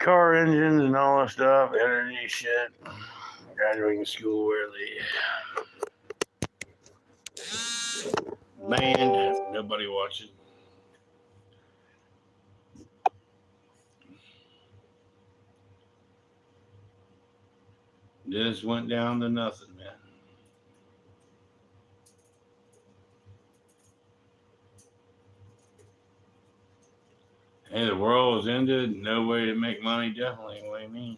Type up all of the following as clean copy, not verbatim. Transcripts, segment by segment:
car engines and all that stuff, energy shit. Graduating school early. Band, nobody watching. This went down to nothing, man. Hey, the world was ended. No way to make money. Definitely. What do you mean?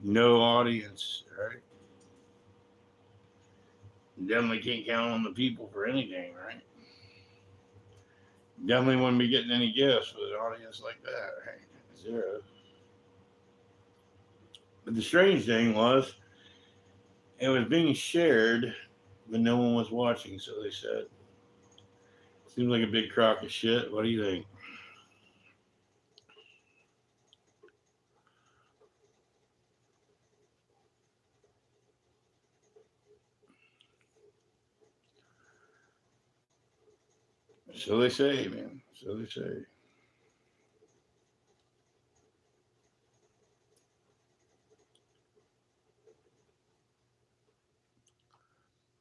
No audience, right? Definitely can't count on the people for anything, right? Definitely wouldn't be getting any gifts with an audience like that, right? Zero. But the strange thing was, it was being shared, but no one was watching. So they said, "Seems like a big crock of shit. What do you think?" So they say, man. So they say.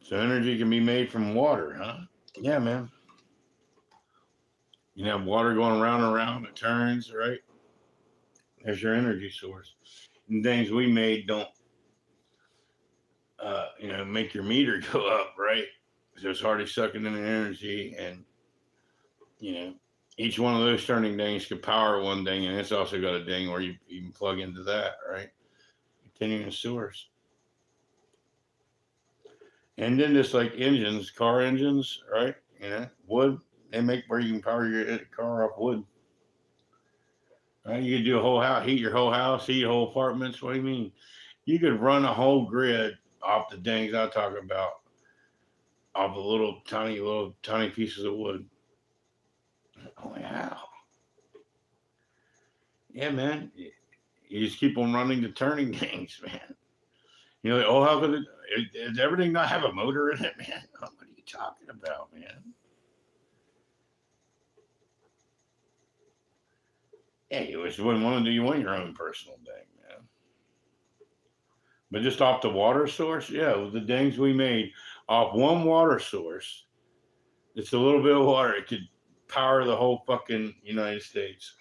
So energy can be made from water, huh? Yeah, man. You have water going around and around. It turns, right? There's your energy source. And things we made don't, make your meter go up, right? So it's already sucking in the energy, and you know, each one of those turning things could power one thing, and it's also got a thing where you can plug into that, right? Continuous source. And then just like engines, car engines, right? Wood, they make where you can power your car off wood. Right? You could do a whole house, heat your whole house, heat whole apartments. What do you mean? You could run a whole grid off the things I'm talking about, off the little tiny pieces of wood. Oh yeah, yeah, man. You just keep on running the turning things, man. Oh, how could does everything not have a motor in it, man? Oh, what are you talking about, man? Yeah, you just wouldn't want to do you want your own personal thing, man. But just off the water source, yeah, with the things we made off one water source, it's a little bit of water. It could power the whole fucking United States.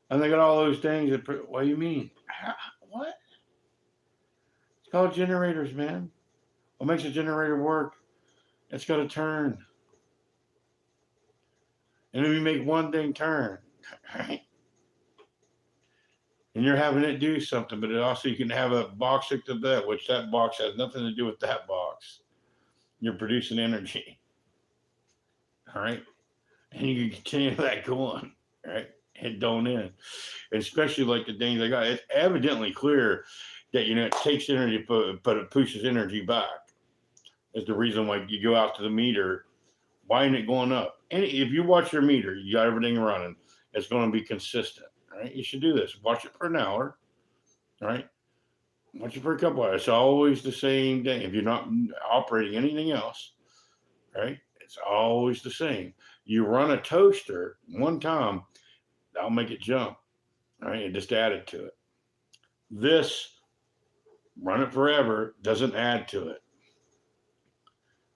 And they got all those things. What do you mean? What? It's called generators, man. What makes a generator work? It's got to turn. And if you make one thing turn, right? And you're having it do something, but it also you can have a box hooked to that, which that box has nothing to do with that box. You're producing energy, all right? And you can continue that going, right? It don't end. Especially like the things I got. It's evidently clear that it takes energy, but it pushes energy back. Is the reason why you go out to the meter. Why isn't it going up? And if you watch your meter, you got everything running. It's going to be consistent. Right? You should do this. Watch it for an hour. Right? Watch it for a couple hours. It's always the same thing. If you're not operating anything else, right? It's always the same. You run a toaster one time, that'll make it jump. Right? And just add it to it. This, run it forever, doesn't add to it.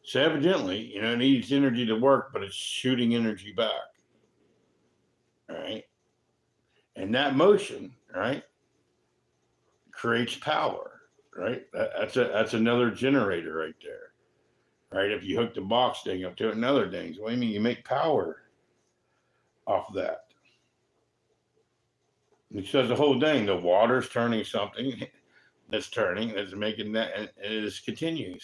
So evidently, it needs energy to work, but it's shooting energy back. Right? And that motion, right, creates power. Right? That's another generator right there. Right? If you hook the box thing up to it and other things, what do you mean? You make power off that. It says the whole thing. The water's turning something that's turning, that's making that, and it just continues.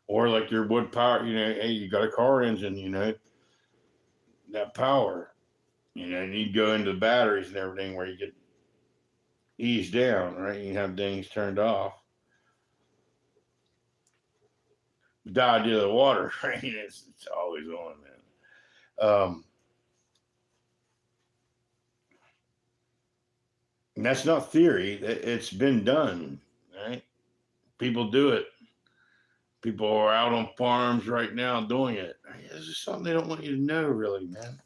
Or like your wood power, hey, you got a car engine, that power, and you go into the batteries and everything where you get eased down, right? You have things turned off. The idea of the water, right? It's always on, man. And that's not theory. It's been done, right? People do it. People are out on farms right now doing it. This is something they don't want you to know, really, man.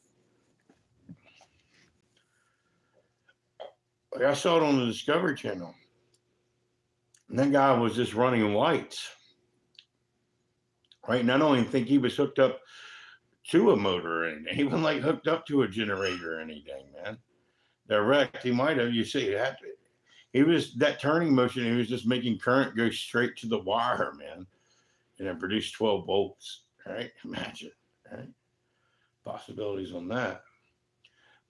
Like I saw it on the Discovery Channel. And that guy was just running lights. Right. And I don't even think he was hooked up to a motor or anything. He wasn't like hooked up to a generator or anything, man. Direct, he might have. You see that he was that turning motion. He was just making current go straight to the wire, man, and it produced 12 volts. Right? Imagine, right? Possibilities on that.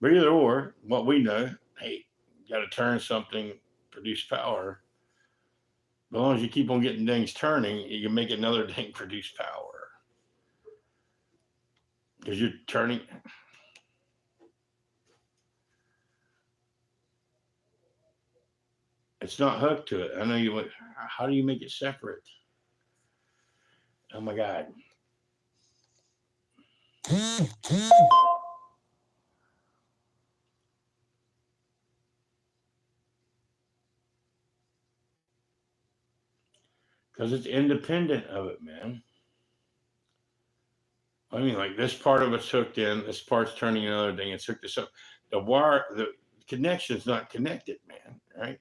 But either or, what we know, hey, you got to turn something, produce power. As long as you keep on getting things turning, you can make another thing produce power because you're turning. It's not hooked to it. I know you went, how do you make it separate? Oh my God. Because it's independent of it, man. I mean, like this part of it's hooked in, this part's turning another thing, it's hooked this up. The wire, the connection's not connected, man, right?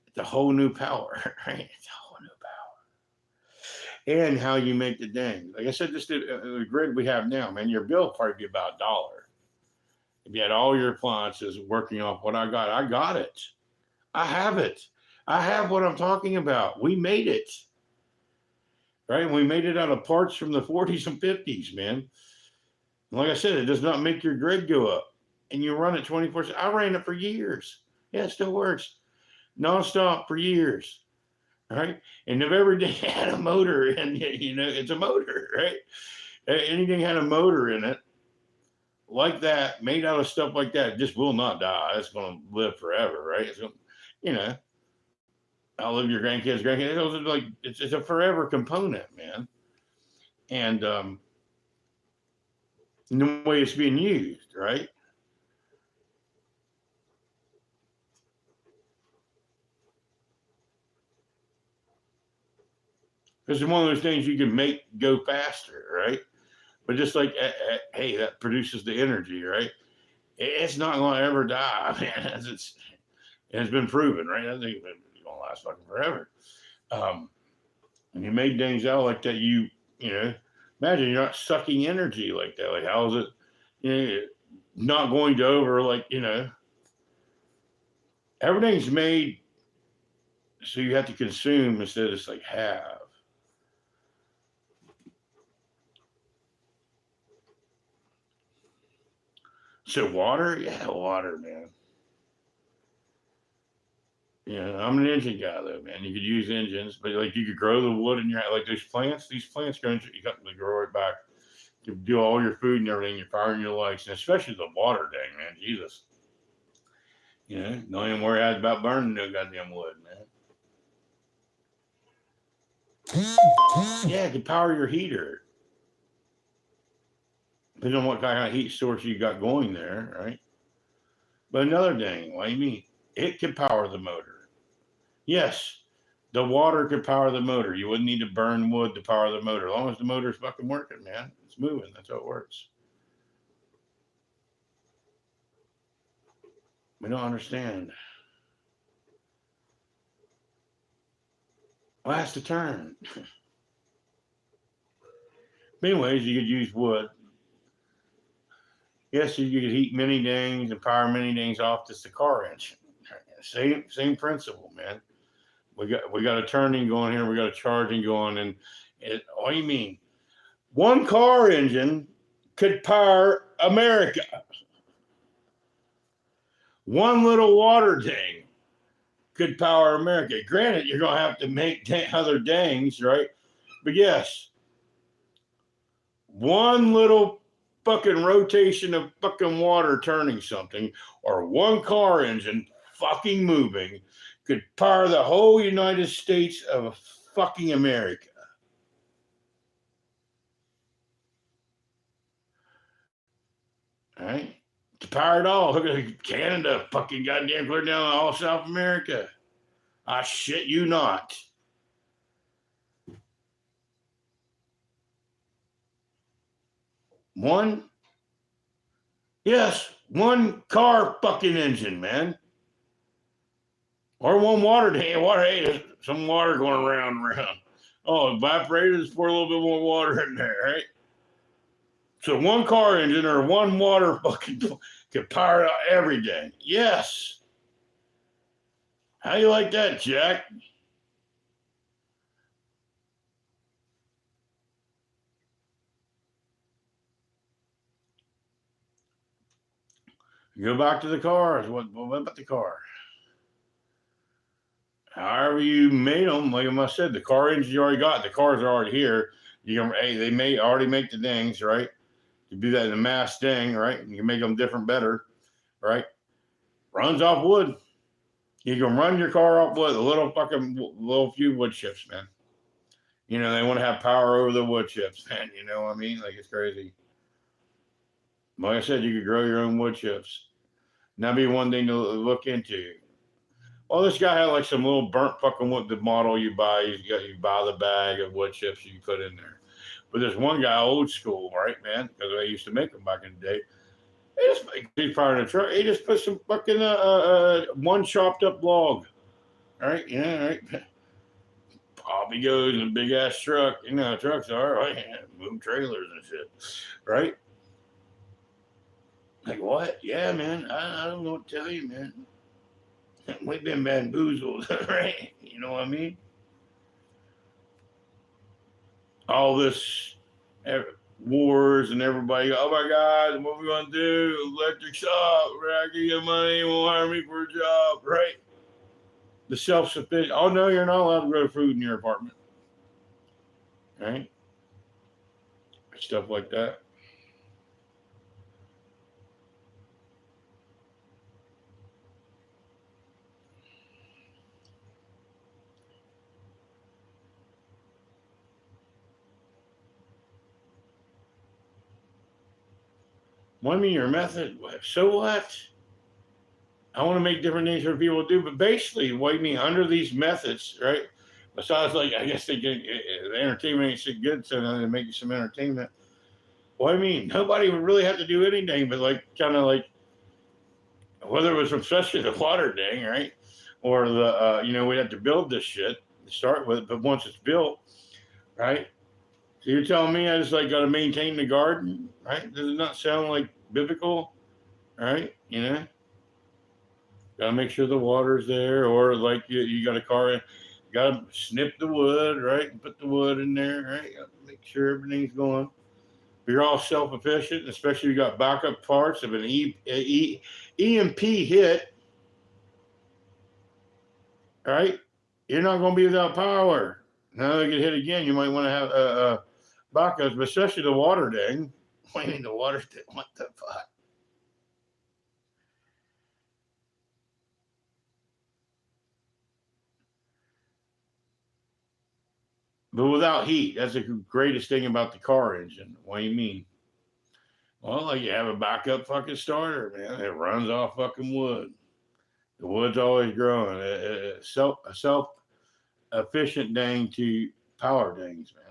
It's a whole new power, right? It's a whole new power. And how you make the dang. Like I said, the grid we have now, man, your bill will probably be about $1. If you had all your appliances working off what I got it. I have it. I have what I'm talking about. We made it. Right? We made it out of parts from the 40s and 50s, man. Like I said, it does not make your grid go up. And you run it 24/7. I ran it for years. Yeah, it still works. Nonstop for years. All right. And if every day had a motor, and it's a motor, right? Anything had a motor in it, like that, made out of stuff like that, just will not die. It's going to live forever, right? It's going to, outlive your grandkids. It's a forever component, man. And the way it's being used, right? Because it's one of those things you can make go faster, right? But just like, hey, that produces the energy, right? It's not going to ever die, man. It's been proven, right? I think it's going to last fucking forever. And you made things out like that, imagine you're not sucking energy like that. Like, how is it, not going to over, like, everything's made so you have to consume instead of just like have. So water, yeah, water, man. I'm an engine guy though, man. You could use engines, but like you could grow the wood in your like these plants grow you got to grow it back. You do all your food and everything, you're firing your lights, and especially the water dang, man. Jesus. Don't even worry about burning no goddamn wood, man. Yeah, it could power your heater. Depending on what kind of heat source you got going there, right? But another thing, what do you mean? It can power the motor. Yes, the water could power the motor. You wouldn't need to burn wood to power the motor. As long as the motor's fucking working, man. It's moving. That's how it works. We don't understand. Well, it has to turn. Anyways, you could use wood. Yes, you could heat many things and power many things off just a car engine. Same principle, man. We got a turning going here. We got a charging going, and what do you mean? One car engine could power America. One little water dang could power America. Granted, you're gonna have to make other dangs, right? But yes, one little fucking rotation of fucking water turning something, or one car engine fucking moving, could power the whole United States of fucking America. All right? To power it all. Look at Canada, fucking goddamn clear down all South America. I shit you not. One? Yes, one car fucking engine, man. Or one water tank. Hey, there's some water going around and around. Oh, evaporated, just pour a little bit more water in there, right? So one car engine or one water fucking could power out every day. Yes. How you like that, Jack? Go back to the cars. What about the car? However you made them, like I said, the car engine you already got. The cars are already here. You can, hey, they may already make the dings, right? You do that in a mass ding, right? You can make them different, better, right? Runs off wood. You can run your car off with a little few wood chips, man. You know, they want to have power over the wood chips, man. You know what I mean? Like, it's crazy. Like I said, you could grow your own wood chips. And that'd be one thing to look into. Well, this guy had like some little burnt fucking wood. The model you buy, you buy the bag of wood chips you put in there. But there's one guy, old school, right, man? Because I used to make them back in the day. He's powering a truck. He just put some fucking one chopped up log. All right, yeah, right. Off he goes in a big ass truck. You know how trucks are, right? Move trailers and shit, right? Like what? Yeah, man. I don't know what to tell you, man. We've been bamboozled, right? You know what I mean? All this wars and everybody, oh my God, what are we going to do? Electric shop, right? I give you money, you won't hire me for a job, right? The self-sufficient, oh no, you're not allowed to grow food in your apartment, right? Stuff like that. What do you mean your method? So what? I want to make different things for people to do, but basically, what do you mean under these methods, right? Besides, like, I guess they get the entertainment ain't so good, so then they make you some entertainment. What do you mean? Nobody would really have to do anything, but like, kind of like, whether it was especially the water dang, right? Or the, we'd have to build this shit to start with, but once it's built, right? So you're telling me I just like got to maintain the garden, right? Does it not sound like biblical, right? You know, got to make sure the water's there, or like you got a car, you got to snip the wood, right, and put the wood in there, right? Gotta make sure everything's going. If you're all self-efficient, especially if you got backup parts of an EMP hit, right? You're not going to be without power. Now they get hit again, you might want to have backups, but especially the water dang. What do you mean the water dang? What the fuck? But without heat, that's the greatest thing about the car engine. What do you mean? Well, like you have a backup fucking starter, man. It runs off fucking wood. The wood's always growing. Self efficient dang to power dangs, man.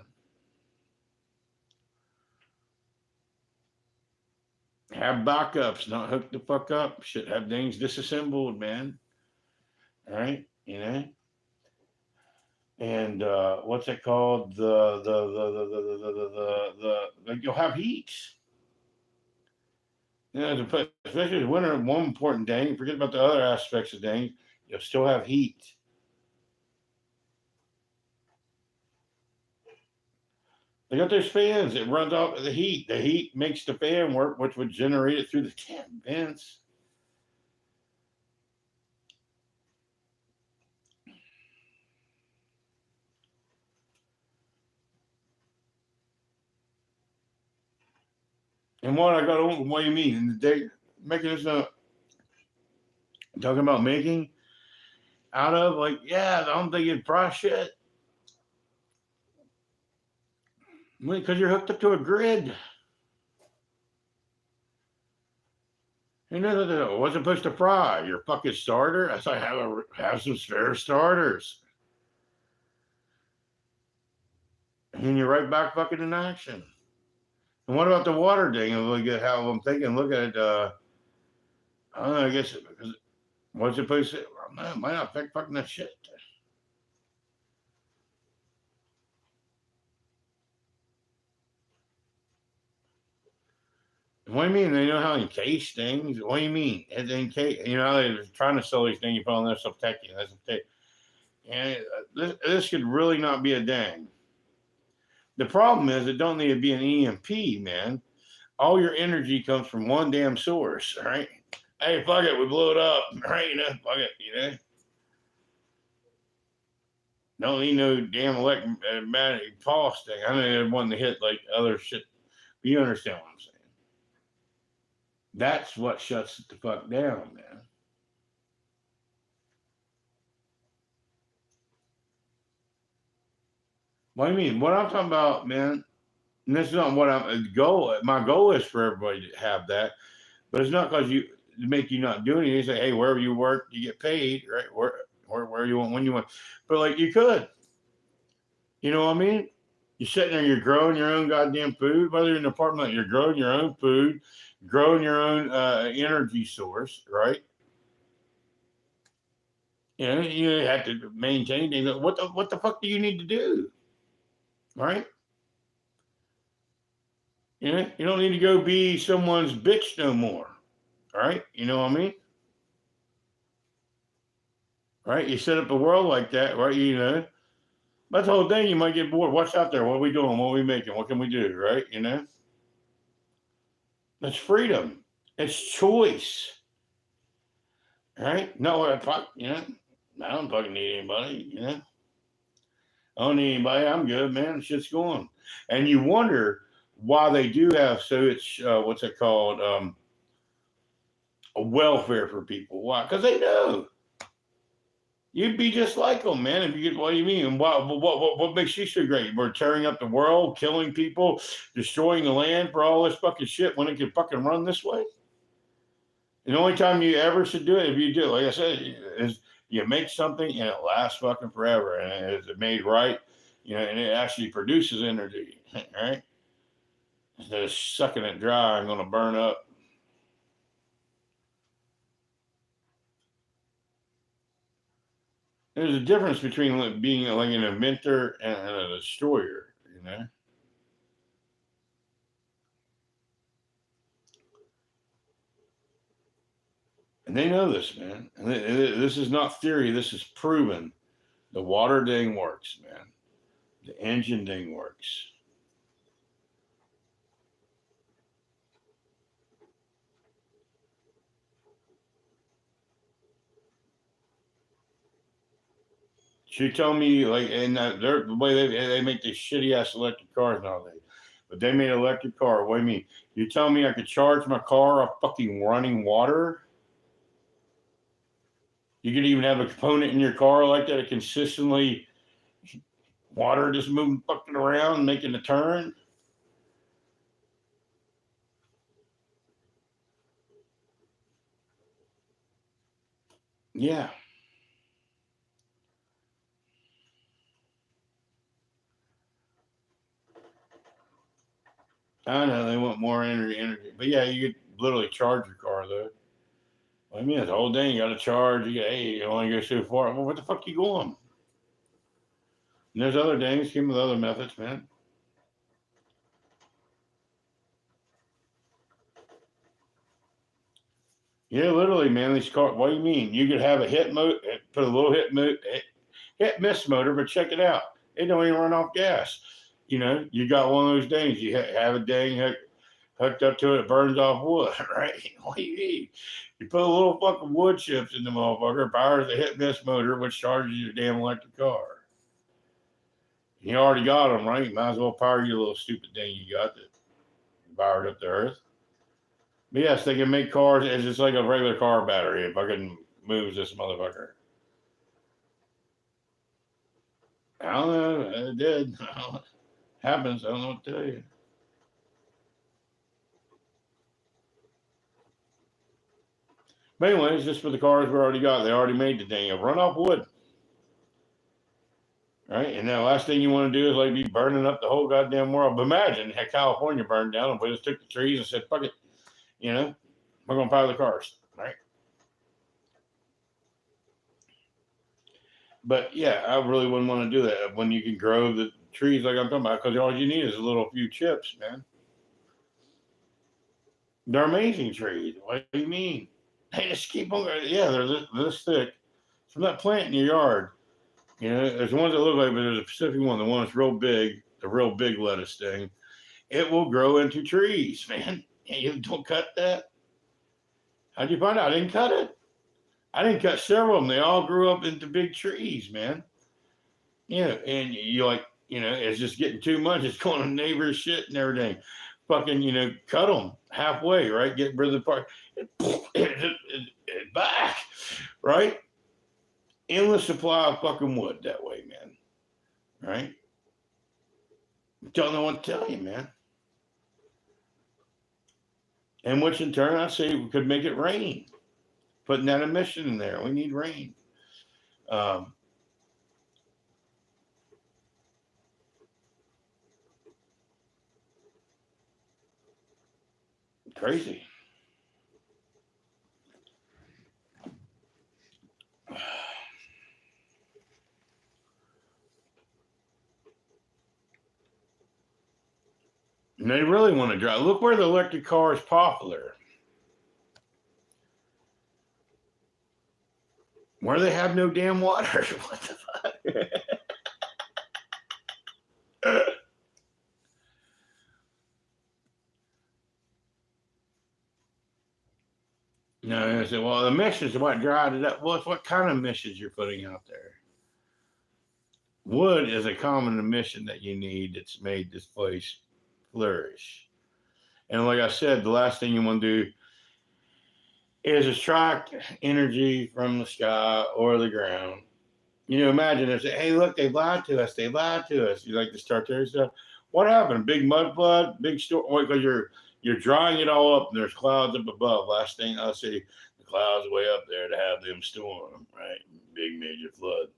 Have backups, not hook the fuck up. Shit, have things disassembled, man. All right, you know. And what's it called? The you'll have heat. You know, especially in winter, one important thing. Forget about the other aspects of things. You'll still have heat. They got those fans. It runs off the heat. The heat makes the fan work, which would generate it through the damn vents. And what I got on, what do you mean? In the day, making this talking about making out of, like, yeah, I'm thinking price shit. Because you're hooked up to a grid. You know, what's supposed to fry? Your fucking starter? I said, have some spare starters. And you're right back fucking in action. And what about the water thing? Look at how I'm thinking. Look at I don't know. I guess what's it supposed to? no, it might not affect fucking that shit. What do you mean? They know how to encase things. What do you mean? It's encase. You know, they're trying to sell these things. You put on this stuff, tech. That's okay. And this could really not be a dang. The problem is it don't need to be an EMP, man. All your energy comes from one damn source, right? Hey, fuck it, we blew it up, right? You know, fuck it, you know. Don't need no damn electromagnetic pulse thing. I know they want to hit like other shit. But you understand what I'm saying? That's what shuts it the fuck down, man. What do you mean? What I'm talking about, man, and this is not what I'm goal. My goal is for everybody to have that, but it's not because you to make you not do anything. You say, hey, wherever you work, you get paid, right? Where you want, when you want. But like you could, you know what I mean? You're sitting there, you're growing your own goddamn food. Whether you're in an apartment, you're growing your own food, growing your own energy source, right? You know, you have to maintain things. What the fuck do you need to do, right? You know, you don't need to go be someone's bitch no more, right? You know what I mean? Right? You set up the world like that, right? You know, that's the whole thing. You might get bored. What's out there? What are we doing? What are we making? What can we do? Right? You know, that's freedom. It's choice. Right? No, I fuck. You know, I don't fucking need anybody. You know, I don't need anybody. I'm good, man. Shit's going. And you wonder why they do have so it's what's it called? A welfare for people. Why? Because they know. You'd be just like them, man. If you get what do you mean? And what makes you so great? We're tearing up the world, killing people, destroying the land for all this fucking shit when it can fucking run this way. And the only time you ever should do it, if you do it, like I said, is you make something and it lasts fucking forever, and it's made right, you know, and it actually produces energy, right? Instead of sucking it dry and going to burn up. There's a difference between being like an inventor and a destroyer, you know. And they know this, man. And this is not theory. This is proven. The water thing works, man. The engine thing works. She told me, like, and the way they make these shitty ass electric cars nowadays. But they made an electric car. What do you mean? You tell me I could charge my car off fucking running water? You could even have a component in your car like that, consistently water just moving fucking around, making a turn. Yeah. I know they want more energy. But yeah, you could literally charge your car though. I mean, it's the whole thing. You got to charge. Hey, you only go so far. Well, what the fuck you going? And there's other things. Came with other methods, man. Yeah, literally, man. These cars. What do you mean? You could have a put a little hit miss motor, but check it out. It don't even run off gas. You know, you got one of those things. You have a dang hooked up to it. It burns off wood, right? What do you need? You put a little fucking wood chips in the motherfucker, powers the hit miss motor, which charges your damn electric car. You already got them, right? You might as well power your little stupid thing you got that powered up the earth. But yes, they can make cars. It's just like a regular car battery. If I can move this motherfucker. I don't know. It did. Happens. I don't know what to tell you. But anyways, just for the cars we already got, they already made the thing. Run off wood. Right? And the last thing you want to do is like be burning up the whole goddamn world. But imagine had California burned down and we just took the trees and said, fuck it. You know, we're going to power the cars. Right? But yeah, I really wouldn't want to do that when you can grow the trees like I'm talking about, because all you need is a little few chips, man. They're amazing trees. What do you mean? They just keep on. Yeah, they're this thick. From that plant in your yard, there's ones that look like, but there's a specific one, the one that's real big, the real big lettuce thing. It will grow into trees, man. And you don't cut that. How'd you find out? I didn't cut it. I didn't cut several of them. They all grew up into big trees, man. And you like, it's just getting too much. It's going on neighbors' shit and everything. Fucking, cut them halfway, right? Get rid of the part. Back, right? Endless supply of fucking wood that way, man. Right? Don't know what to tell you, man. And which in turn, I say we could make it rain. Putting that emission in there. We need rain. Um, Crazy. And they really want to drive. Look where the electric car is popular. Where they have no damn water. What the fuck? No, I said, well, the emissions are what dried it up. Well, it's what kind of emissions you're putting out there. Wood is a common emission that you need that's made this place flourish. And like I said, the last thing you want to do is extract energy from the sky or the ground. Imagine if, hey, look, they lied to us. They lied to us. You like to start there stuff. What happened? Big mud flood, big storm. Because you're drying it all up, and there's clouds up above. Last thing I see, the clouds way up there to have them storm, right? Big major flood.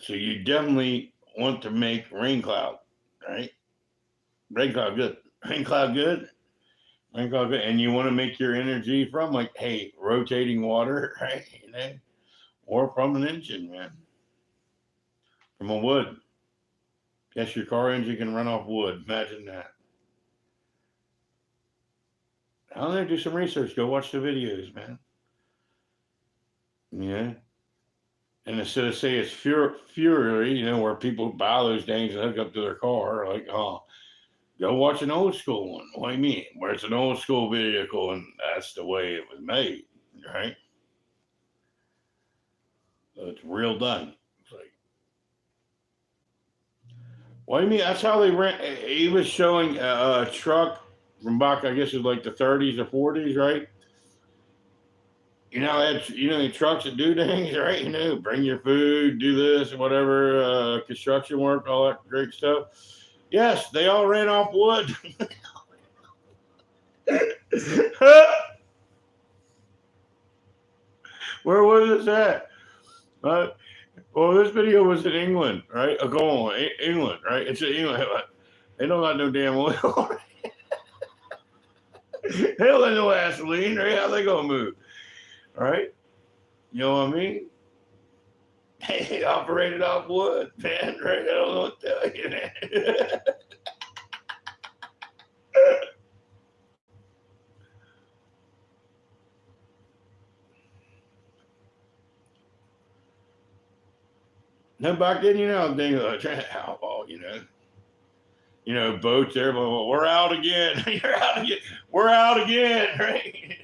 So you definitely want to make rain cloud, right? Rain cloud good. Rain cloud good. Rain cloud good. And you want to make your energy from like, hey, rotating water, right? Or from an engine, man. From a wood. Yes, your car engine can run off wood. Imagine that. I don't know, do some research. Go watch the videos, man. Yeah. And instead of say it's Fury, where people buy those things and hook up to their car, like, oh, go watch an old school one. What do you mean? Where it's an old school vehicle and that's the way it was made, right? So it's real done. It's like, what do you mean? That's how they rent. He was showing a truck from back, I guess it was like the 30s or 40s, right? The trucks that do things, right? Bring your food, do this, whatever, construction work, all that great stuff. Yes, they all ran off wood. Where was this at? Well, this video was in England, right? Go on, England, right? It's in England. They don't got no damn oil. They don't got no gasoline, right? How they gonna move? Right? You know what I mean? They operated off wood, man. Right? I don't know what to tell you, man. No, back then, things like outlaw, boats there, but we're out again. You're out again. We're out again, right?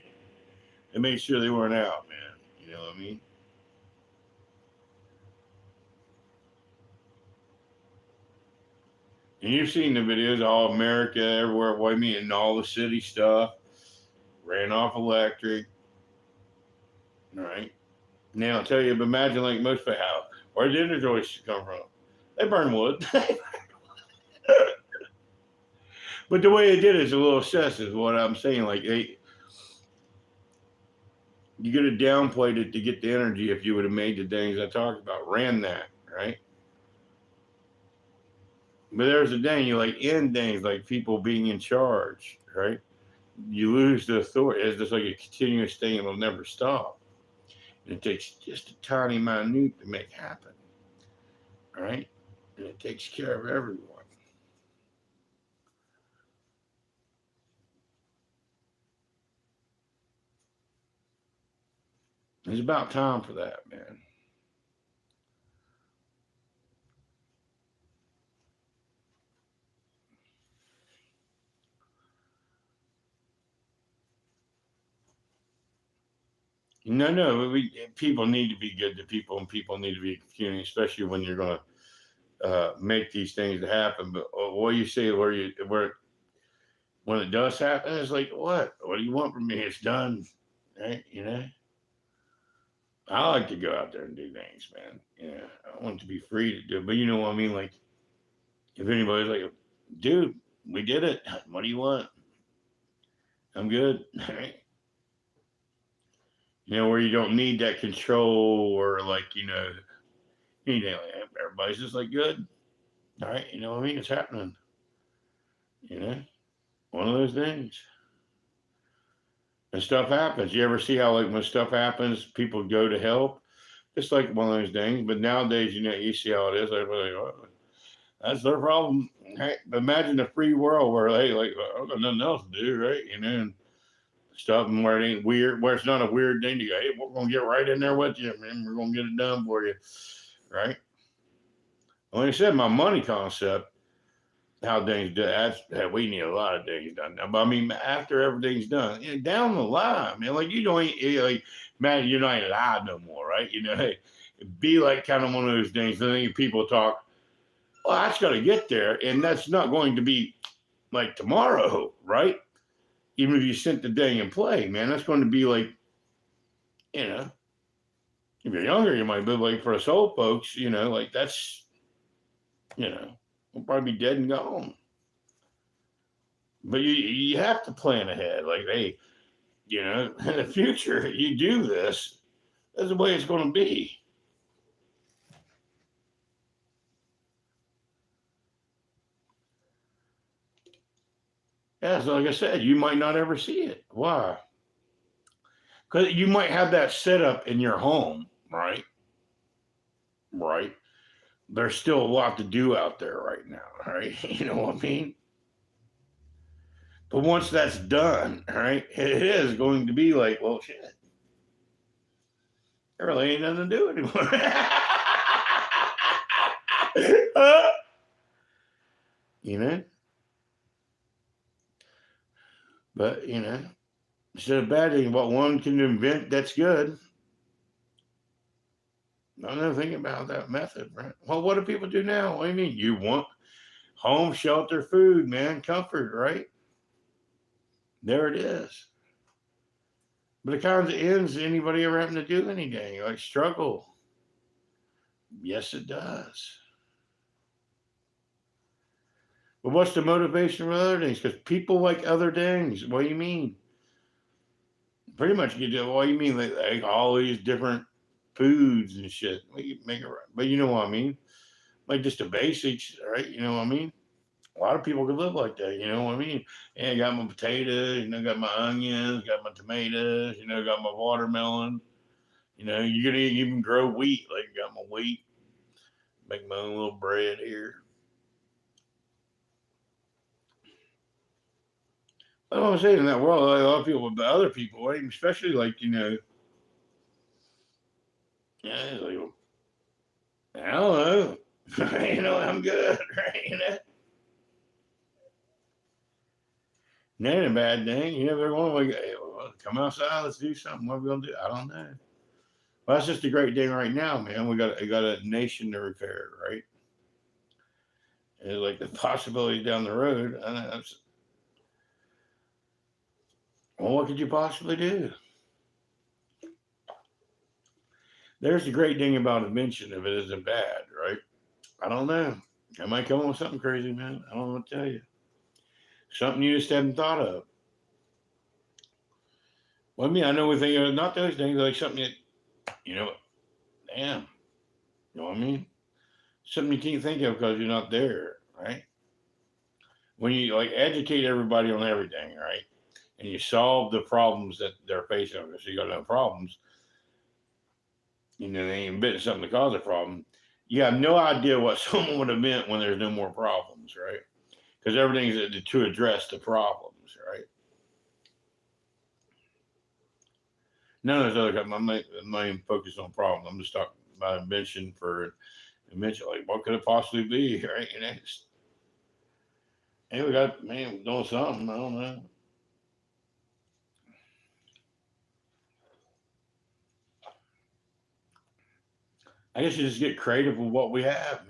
And made sure they weren't out, man. You know what I mean? And you've seen the videos, all America, everywhere, what I mean, and all the city stuff ran off electric. All right. Now I'll tell you, but imagine like most people, where did the joists come from? They burn wood. But the way they did it is a little excessive, is what I'm saying. Like, you could have downplayed it to get the energy if you would have made the things I talked about, ran that, right? But there's a thing, you like end things like people being in charge, right? You lose the authority. It's just like a continuous thing, it'll never stop. It takes just a tiny minute to make happen. All right? And it takes care of everyone. It's about time for that, man. No. People need to be good to people, and people need to be communicating, especially when you're going to make these things happen. But what you say, where when it does happen, it's like, what? What do you want from me? It's done, right? I like to go out there and do things, man. I want to be free to do it. But you know what I mean? Like, if anybody's like, dude, we did it. What do you want? I'm good. Right? Where you don't need that control or like, anything like that. Everybody's just like, good. All right. You know what I mean? It's happening. You know, one of those things. And stuff happens. You ever see how, like, when stuff happens, people go to help? It's like one of those things. But nowadays, you see how it is. Everybody, oh, that's their problem. Right? But imagine a free world where, hey, like, I've got nothing else to do, right? And stuff, and where it ain't weird, where it's not a weird thing to go, hey, we're going to get right in there with you, man. We're going to get it done for you, right? Like I said, my money concept, how things do, we need a lot of things done now. But I mean, after everything's done, down the line, man, like, like, man, you're not alive no more, right? Hey, be like kind of one of those things. I think people talk, well, that's got to get there, and that's not going to be like tomorrow, right? Even if you sent the day and play, man, that's going to be like, if you're younger, you might be like, for us old folks, like, that's, we'll probably be dead and gone. But you have to plan ahead. Like, hey, in the future, you do this. That's the way it's going to be. Yeah, so like I said, you might not ever see it. Why? Because you might have that set up in your home, right? Right. There's still a lot to do out there right now, right? You know what I mean? But once that's done, right, it is going to be like, well, shit, there really ain't nothing to do anymore. you know? But, instead of bad thing, what one can invent that's good. I'm not thinking about that method, right? Well, what do people do now? What do you mean? You want home, shelter, food, man, comfort, right? There it is. But it kind of ends anybody ever having to do anything, like struggle. Yes, it does. But what's the motivation for other things? Because people like other things. What do you mean? Pretty much you do. What do you mean? Like all these different foods and shit. We make it right. But you know what I mean? Like just the basics, right? You know what I mean? A lot of people could live like that. You know what I mean? Yeah, I got my potatoes, got my onions, got my tomatoes, got my watermelon. You're gonna even grow wheat. Like, got my wheat, make my own little bread here. Like I'm saying, in that world, like a lot of people, but other people, especially like, yeah, like, I don't know. I'm good, right? That ain't a bad thing. They're going like, hey, well, come outside, let's do something. What are we gonna do? I don't know. Well, that's just a great thing right now, man. We got a nation to repair, right? And like the possibilities down the road. Well, what could you possibly do? There's the great thing about invention if it isn't bad, right? I don't know. I might come up with something crazy, man. I don't know what to tell you. Something you just haven't thought of. Well, I mean, I know we think of not those things, like something that, damn, you know what I mean? Something you can't think of because you're not there, right? When you like educate everybody on everything, right? And you solve the problems that they're facing, so you got no problems. they invent something to cause a problem. You have no idea what someone would invent when there's no more problems, right? Because everything's to address the problems, right? None of those other. I'm not even focused on problems. I'm just talking about invention for invention. Like, what could it possibly be, right? Hey, we got man doing something. I don't know. I guess you just get creative with what we have,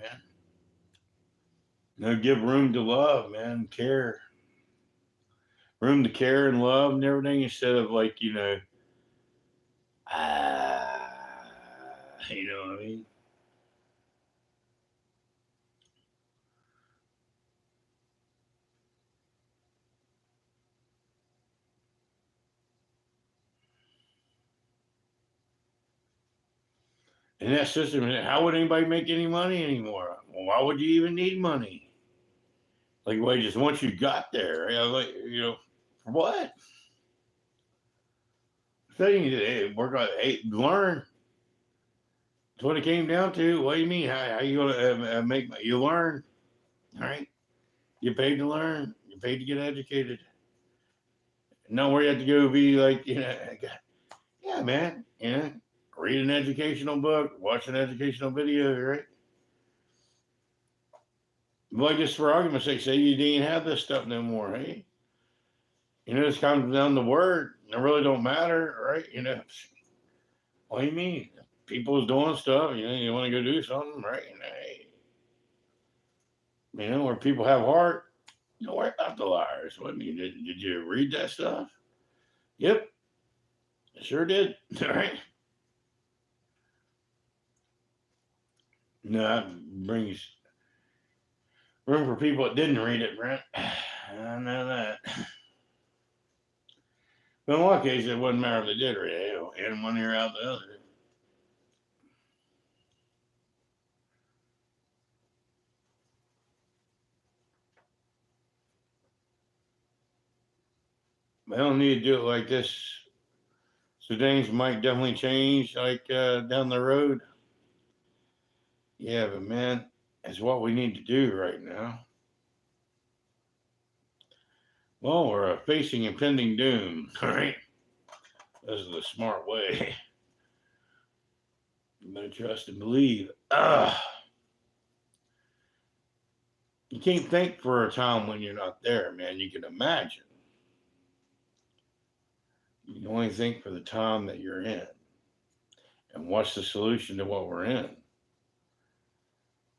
man. Give room to love, man, care, room to care and love and everything instead of like ah, you know what I mean. In that system, how would anybody make any money anymore? Well, why would you even need money? Like, wait, just once you got there, like for what? So you need to work on learn. That's what it came down to. What do you mean? How you gonna make? You learn, all right? You paid to learn. You paid to get educated. Not where you have to go be like yeah, man. Read an educational book, watch an educational video, right? Like just for argument's sake, say you didn't have this stuff no more, hey? This comes down to word. It really don't matter, right? What do you mean? People's doing stuff. You want to go do something, right? Where people have heart. Don't worry about the liars. What I mean, did you read that stuff? Yep, sure did. All right. No, that brings room for people that didn't read it, Brent. I know that. But in one case, it wouldn't matter if they did read it. In one ear, out the other. They don't need to do it like this. So things might definitely change, like down the road. Yeah, but man, it's what we need to do right now. Well, we're facing impending doom, all right? This is the smart way. You better trust and believe. You can't think for a time when you're not there, man. You can imagine. You can only think for the time that you're in. And what's the solution to what we're in?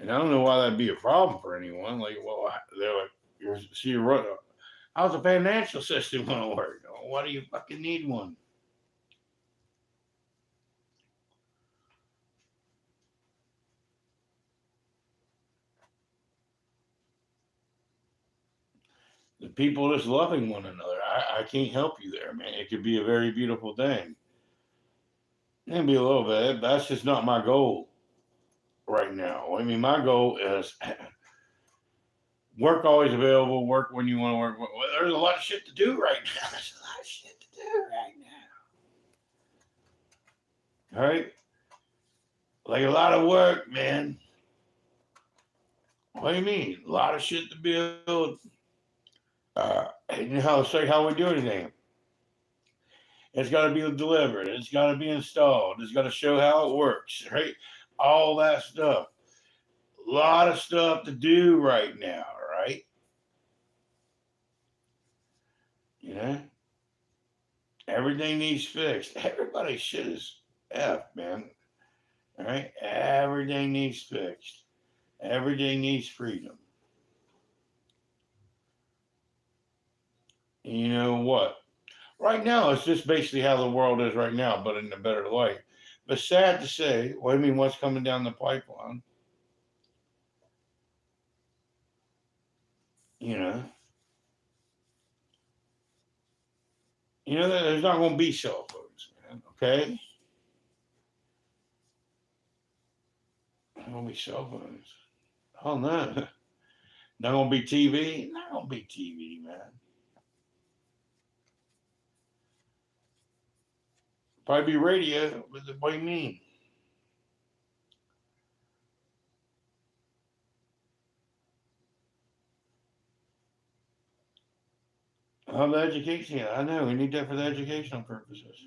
And I don't know why that'd be a problem for anyone. Like, well, they're like, you're running. How's the financial system going to work? Why do you fucking need one? The people just loving one another. I can't help you there, man. It could be a very beautiful thing. Maybe a little bit. That's just not my goal right now. I mean, my goal is work always available, work when you want to work. Well, there's a lot of shit to do right now. There's a lot of shit to do right now. All right? Like a lot of work, man. What do you mean? A lot of shit to build. And how we do anything. It's got to be delivered. It's got to be installed. It's got to show how it works, right? All that stuff. A lot of stuff to do right now, right? You know, everything needs fixed. Everybody's shit is F, man. All right, everything needs fixed. Everything needs freedom. And you know what? Right now, it's just basically how the world is right now, but in a better light. But sad to say, what I mean, what's coming down the pipeline? You know, there's not going to be cell phones, man. Okay, not going to be cell phones. Oh no, not going to be TV. Not going to be TV, man. Probably be radio. What do you mean? Oh, the education. I know. We need that for the educational purposes.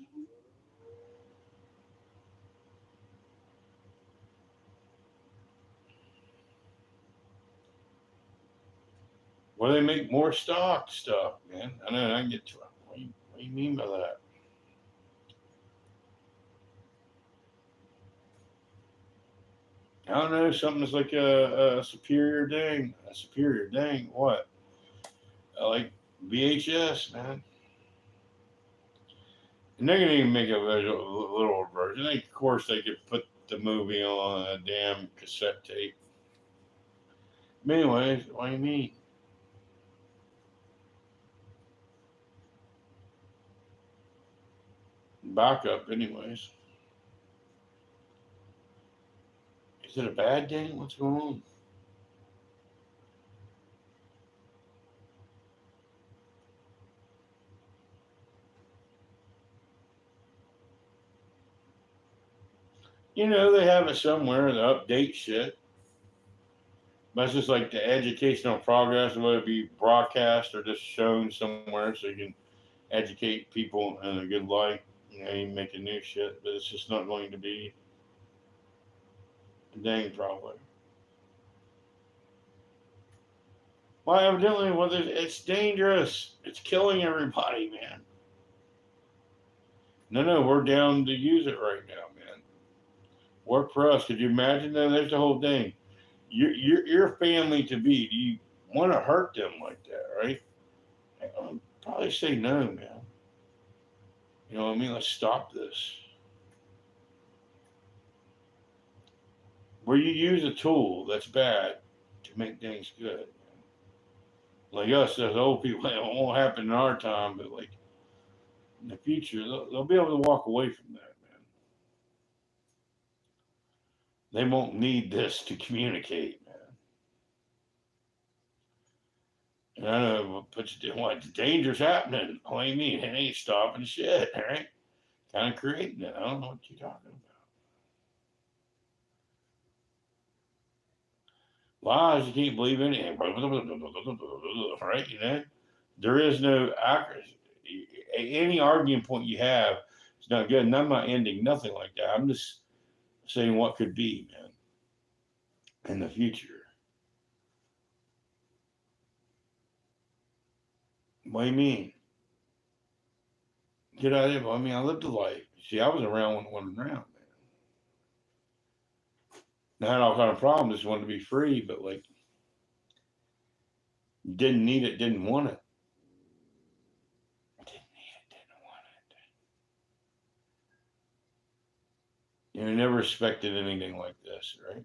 Where they make more stock stuff, man. I know. I can get to it. What do you mean by that? I don't know. Something that's like a superior dang. A superior dang. What? Like VHS, man. And they're gonna even make a little version. Of course, they could put the movie on a damn cassette tape. But anyways, what do you mean? Backup, anyways. Is it a bad day? What's going on? You know, they have it somewhere to update shit. But it's just like the educational progress, whether it be broadcast or just shown somewhere so you can educate people in a good light. You know, you making new shit, but it's just not going to be a dang probably. Well, evidently, well, it's dangerous. It's killing everybody, man. No, we're down to use it right now, man. Work for us. Could you imagine that? There's the whole thing. Your family to be. Do you want to hurt them like that, right? I'd probably say no, man. You know what I mean? Let's stop this. Where you use a tool that's bad to make things good. Like us as old people, it won't happen in our time, but like in the future, they'll be able to walk away from that, man. They won't need this to communicate, man. And I know, but what the danger's happening. What do you mean? It ain't stopping shit, right? Kind of creating it. I don't know what you're talking about. Lies, you can't believe anything. Right? You know, there is no accuracy. Any arguing point you have is not good. And I'm not ending nothing like that. I'm just saying what could be, man, in the future. What do you mean? Get out of here. I mean, I lived a life. See, I was around when it wasn't around, man. I had all kind of problems. Just wanted to be free, but like didn't need it, didn't want it. Didn't need it, didn't want it. You know, never expected anything like this, right?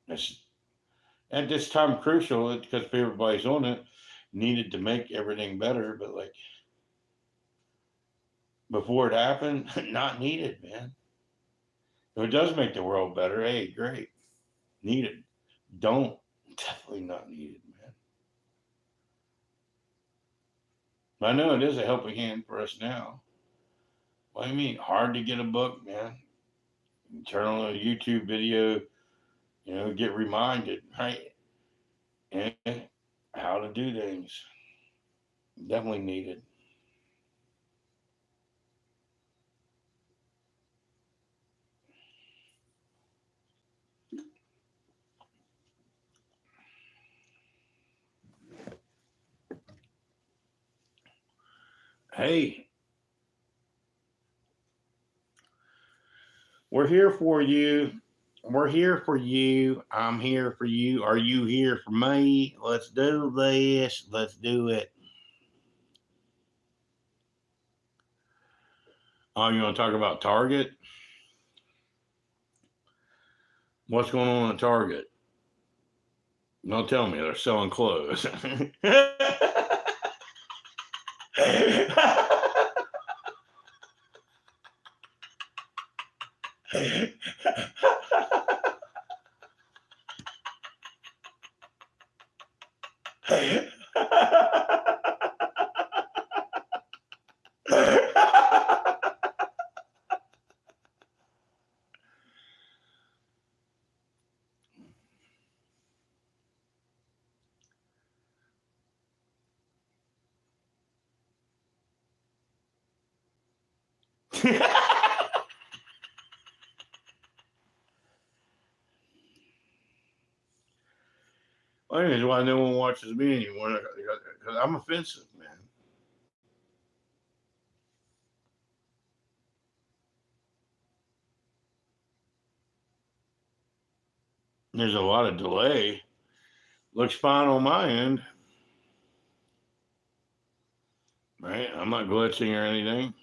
It's at this time crucial because everybody's on it. Needed to make everything better, but like before it happened, not needed, man. If it does make the world better, hey, great. Needed. Don't. Definitely not needed, man. I know it is a helping hand for us now. What do you mean? Hard to get a book, man. You turn on a YouTube video, get reminded, right? And how to do things. Definitely needed. Hey, we're here for you. We're here for you. I'm here for you. Are you here for me? Let's do this. Let's do it. Oh, you want to talk about Target? What's going on at Target? Don't tell me they're selling clothes. Well, that's why no one watches me anymore. Because I'm offensive, man. There's a lot of delay. Looks fine on my end. Right? I'm not glitching or anything.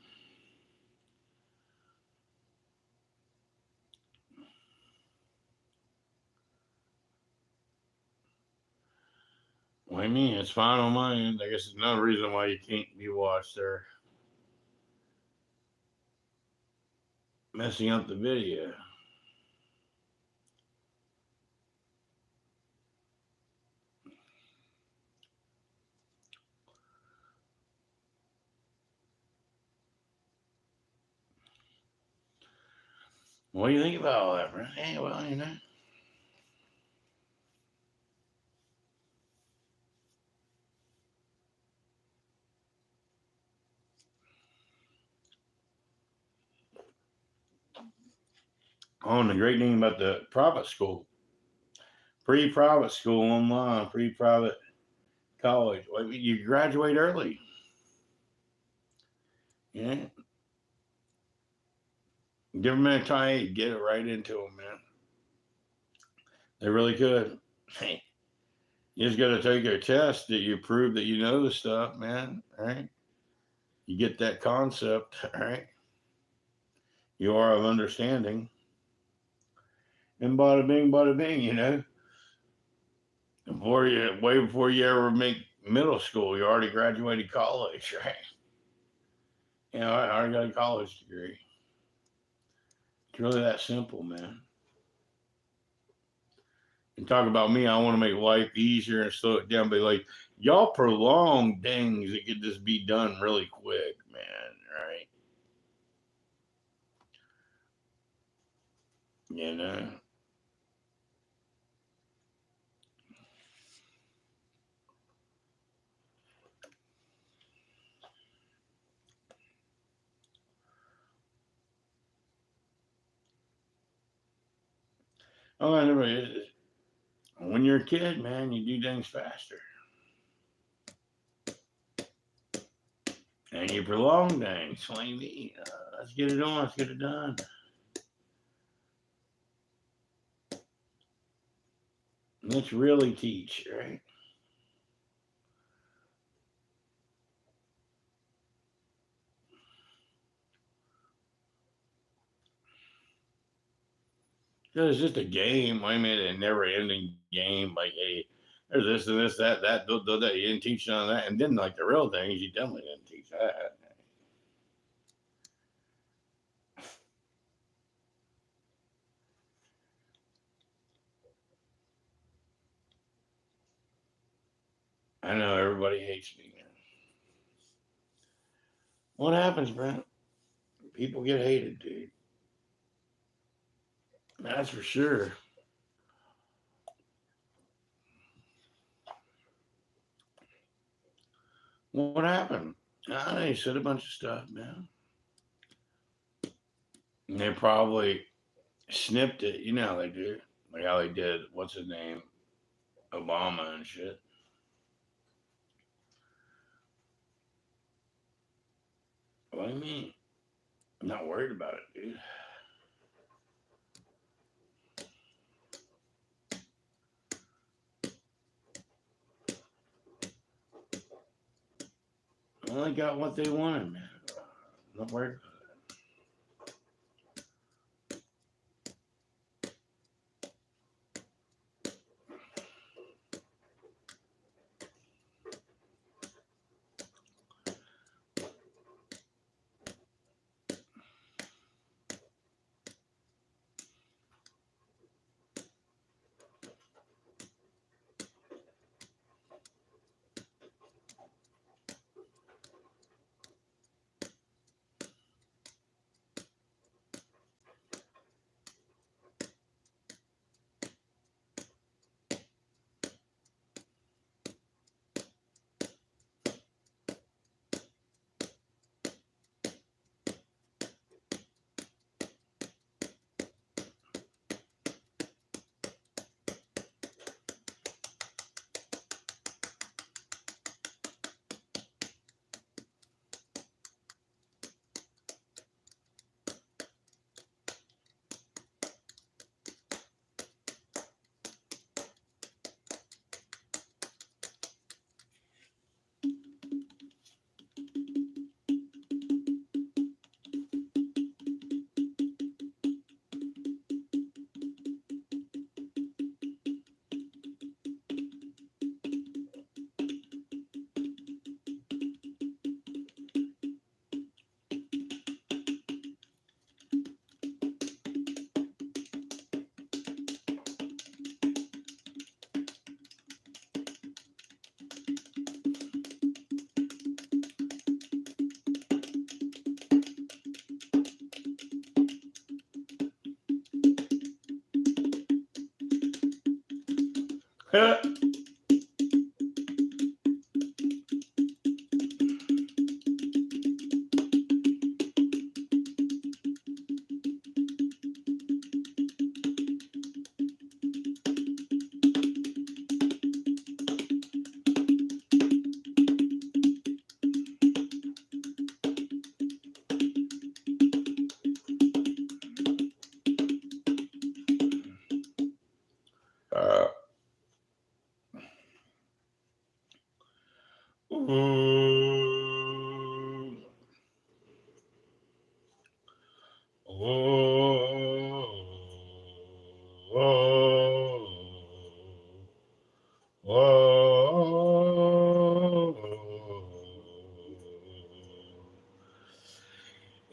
What do you mean? It's fine on my end. I guess there's no reason why you can't be watched there. Messing up the video. What do you think about all that, bro? Hey, well, you know. Oh, and the great thing about the private school, pre-private school online, pre-private college, well, you graduate early. Yeah. Give them a try, get it right into them, man. They really could. Hey, you just got to take a test that you prove that you know the stuff, man. All right. You get that concept, all right. You are of understanding. And bada bing, you know. Way before you ever make middle school, you already graduated college, right? You know, I already got a college degree. It's really that simple, man. And talk about me, I want to make life easier and slow it down. But like, y'all prolong things that could just be done really quick, man, right? You know? Oh, I never, when you're a kid, man, you do things faster. And you prolong things. Like me, let's get it on, let's get it done. Let's really teach, right? It's just a game. I mean, a never-ending game. Like, hey, there's this and this, that. You didn't teach none of that, and then like the real things, you definitely didn't teach that. I know everybody hates me, man. What happens, Brent? People get hated, dude. That's for sure. What happened? They said a bunch of stuff, man. And they probably snipped it. You know how they do. Like how they did, what's his name? Obama and shit. What do you mean? I'm not worried about it, dude. I only got what they wanted, man. I'm not worried about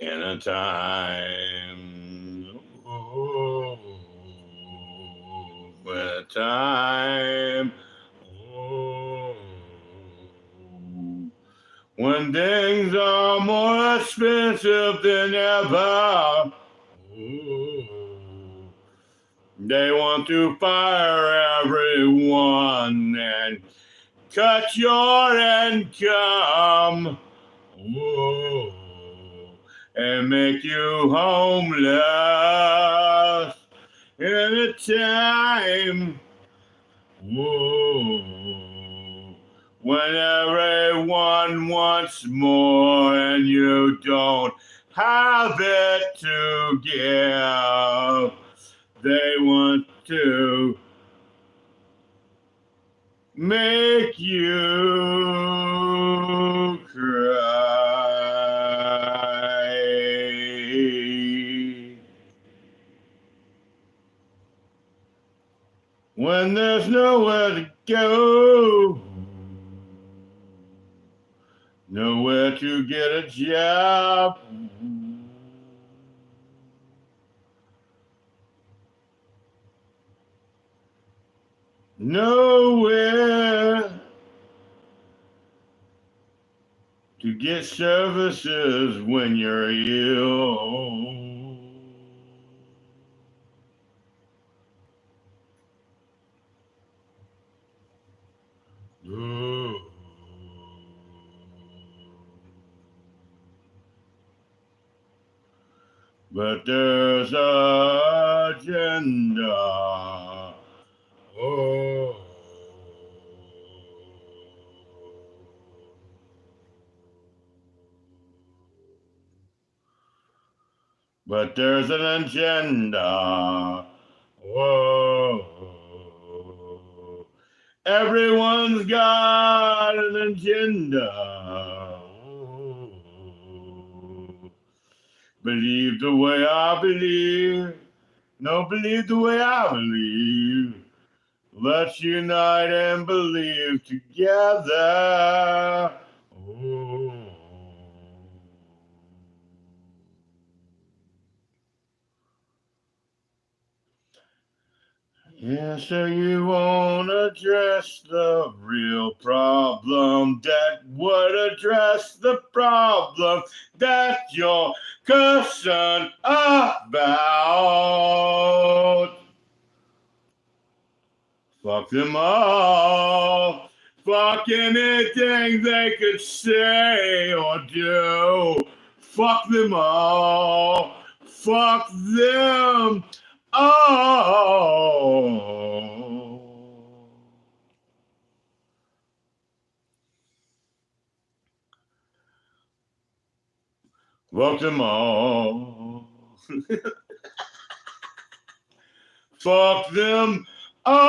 In a time, a time, when things are more expensive than ever. They want to fire everyone and cut your income. And make you homeless in a time when everyone wants more and you don't have it to give. They want to make you cry. When there's nowhere to go, nowhere to get a job, nowhere to get services when you're ill. But there's an agenda. But there's an agenda. Everyone's got an agenda. Believe the way I believe. No, believe the way I believe. Let's unite and believe together. Yeah, so you won't address the real problem that would address the problem that you're concerned about. Fuck them all. Fuck anything they could say or do. Fuck them all. Fuck them all. Fuck them all. Fuck them all.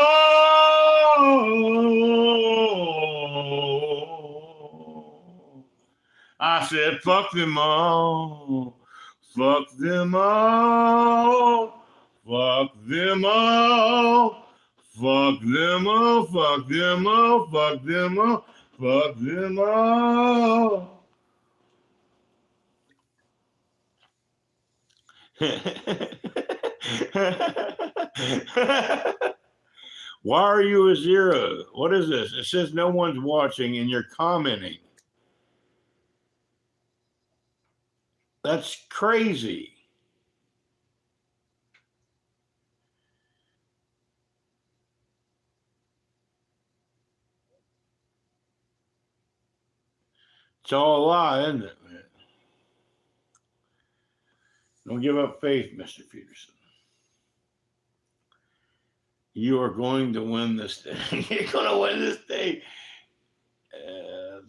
I said, fuck them all. Fuck them all. Fuck them all. Fuck them all. Fuck them all. Fuck them all. Fuck them all. Why are you a zero? What is this? It says no one's watching and you're commenting. That's crazy. It's all a lie, isn't it, man? Don't give up faith, Mr. Peterson. You are going to win this thing. You're going to win this thing.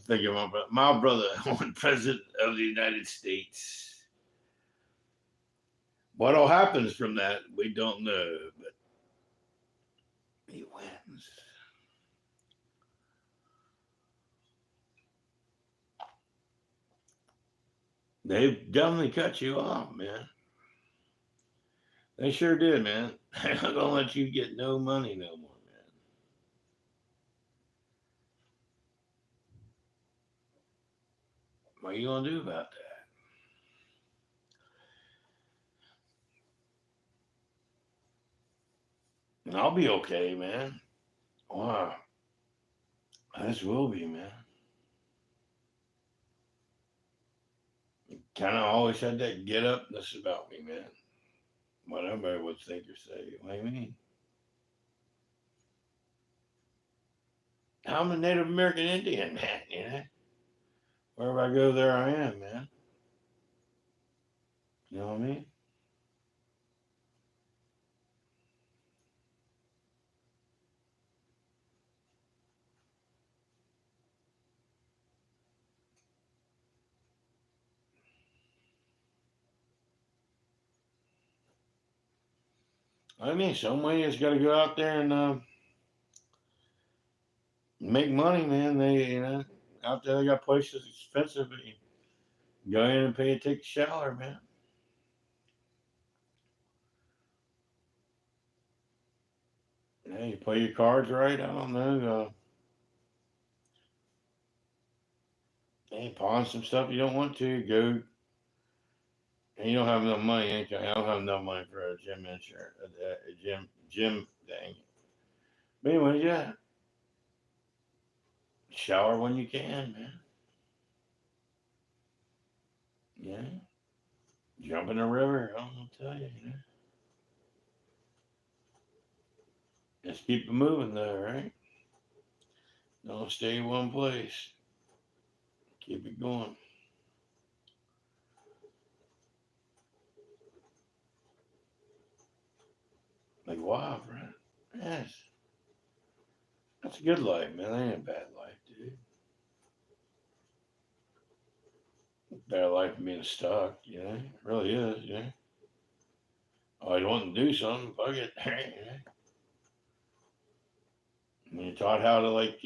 Think of my brother, one president of the United States. What all happens from that, we don't know, but he wins. They've definitely cut you off, man. They sure did, man. They're not gonna let you get no money no more, man. What are you gonna do about that? And I'll be okay, man. Wow. This will be, man. Kind of always had that get upness about me, man. What everybody would think or say. What do you mean? I'm a Native American Indian, man, you know? Wherever I go, there I am, man. You know what I mean? Somebody has got to go out there and make money, man. Out there they got places expensive, but you go in and pay to take a shower, man. Yeah, you play your cards right. I don't know. Pawn some stuff you don't want to. Go. And you don't have enough money, ain't you? I don't have enough money for a gym insurance, gym thing. But anyway, yeah. Shower when you can, man. Yeah. Jump in the river. I'll tell you, you know. Just keep it moving, though, right? Don't stay in one place. Keep it going. Like, wow, right? Yes. That's a good life, man. That ain't a bad life, dude. Better life than being stuck, you know? It really is, you know? Oh, you want to do something, fuck it. You know? When you're taught how to, like,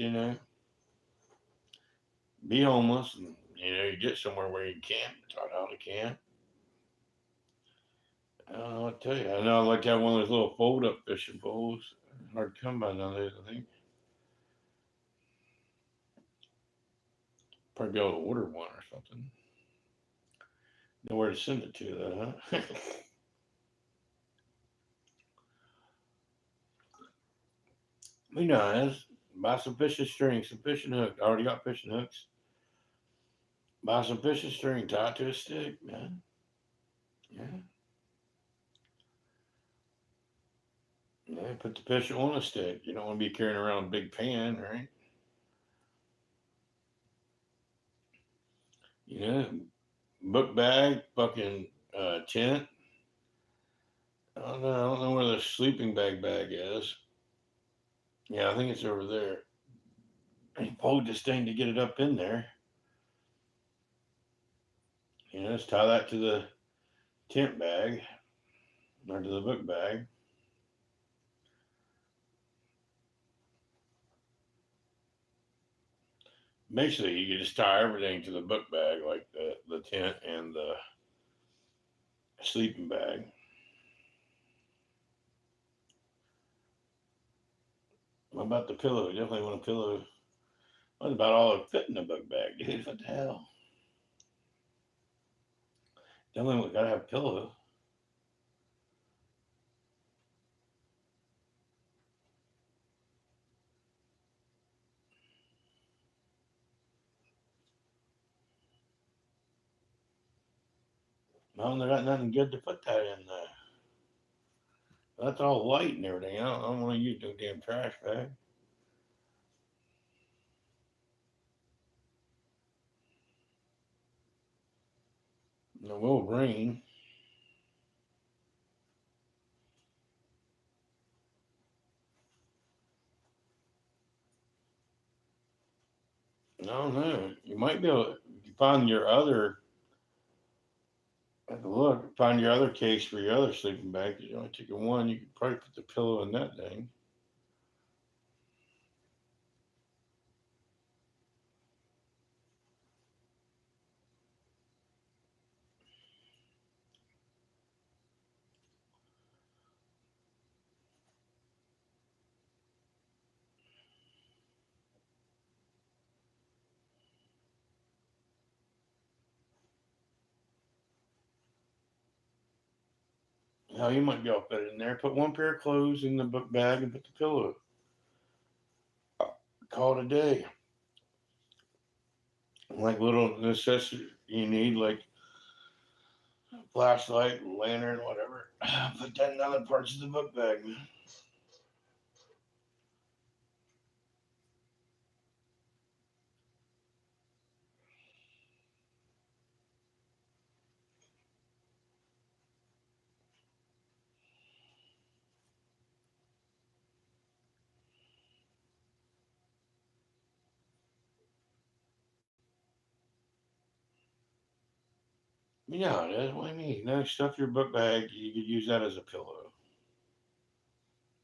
be homeless and, you get somewhere where you camp, taught how to camp. I don't know what to tell you. I know I like to have one of those little fold up fishing poles. Hard to come by nowadays, I think. Probably be able to order one or something. Know where to send it to, though, huh? Be nice. Buy some fishing string, some fishing hooks. I already got fishing hooks. Buy some fishing string, tie it to a stick, man. Yeah. Yeah, put the fish on a stick. You don't want to be carrying around a big pan, right? Book bag, fucking tent. I don't know where the sleeping bag is. Yeah, I think it's over there. And pulled this thing to get it up in there. Just tie that to the tent bag or to the book bag. Basically, you can just tie everything to the book bag, like the tent and the sleeping bag. What about the pillow? You definitely want a pillow. What about all that fit in the book bag, dude? What the hell? Definitely gotta have a pillow. No, they got nothing good to put that in there. That's all white and everything. I don't want to use no damn trash bag. It will rain. I don't know. You might be able to find your other. Look, find your other case for your other sleeping bag. You're only taking one. You could probably put the pillow in that thing. Hell, you might be able to put it in there. Put one pair of clothes in the book bag and put the pillow. Call it a day. Like little necessities you need, like flashlight, lantern, whatever. Put that in other parts of the book bag, man. Yeah, that's what I mean. No, stuff your book bag. You could use that as a pillow.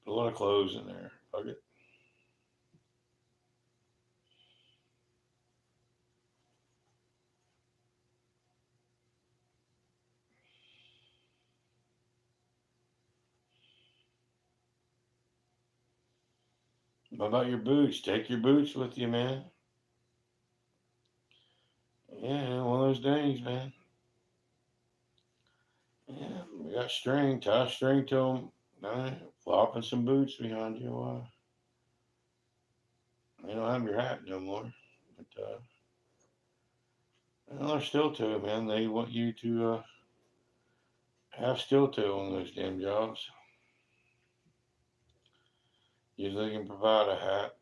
Put a lot of clothes in there. Fuck it. What about your boots? Take your boots with you, man. Yeah, one of those days, man. Yeah, we got string. Tie a string to them. Flopping some boots behind you. You don't have your hat no more. But well, they're still to it, man. They want you to have still toe on those damn jobs. Usually they can provide a hat.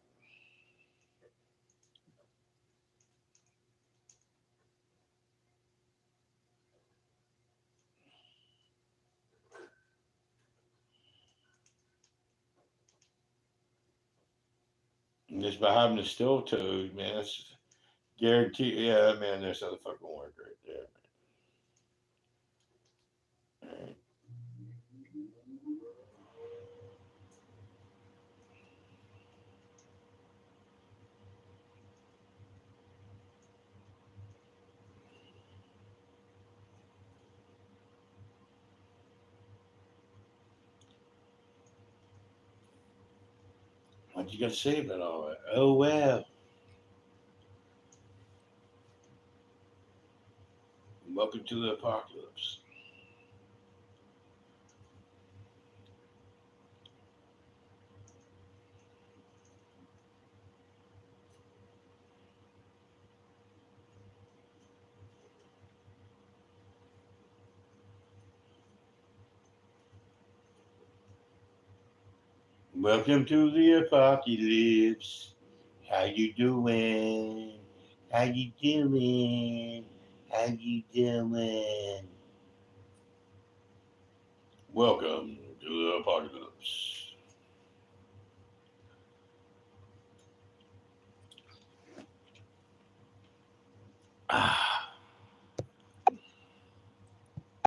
And just by having the steel toe, man, that's guaranteed. Yeah, man, there's how the fucking work right there. Right. What you got to say about all that? Oh well. Welcome to the apocalypse. Welcome to the apocalypse. How you doing? How you doing? How you doing? Welcome to the apocalypse.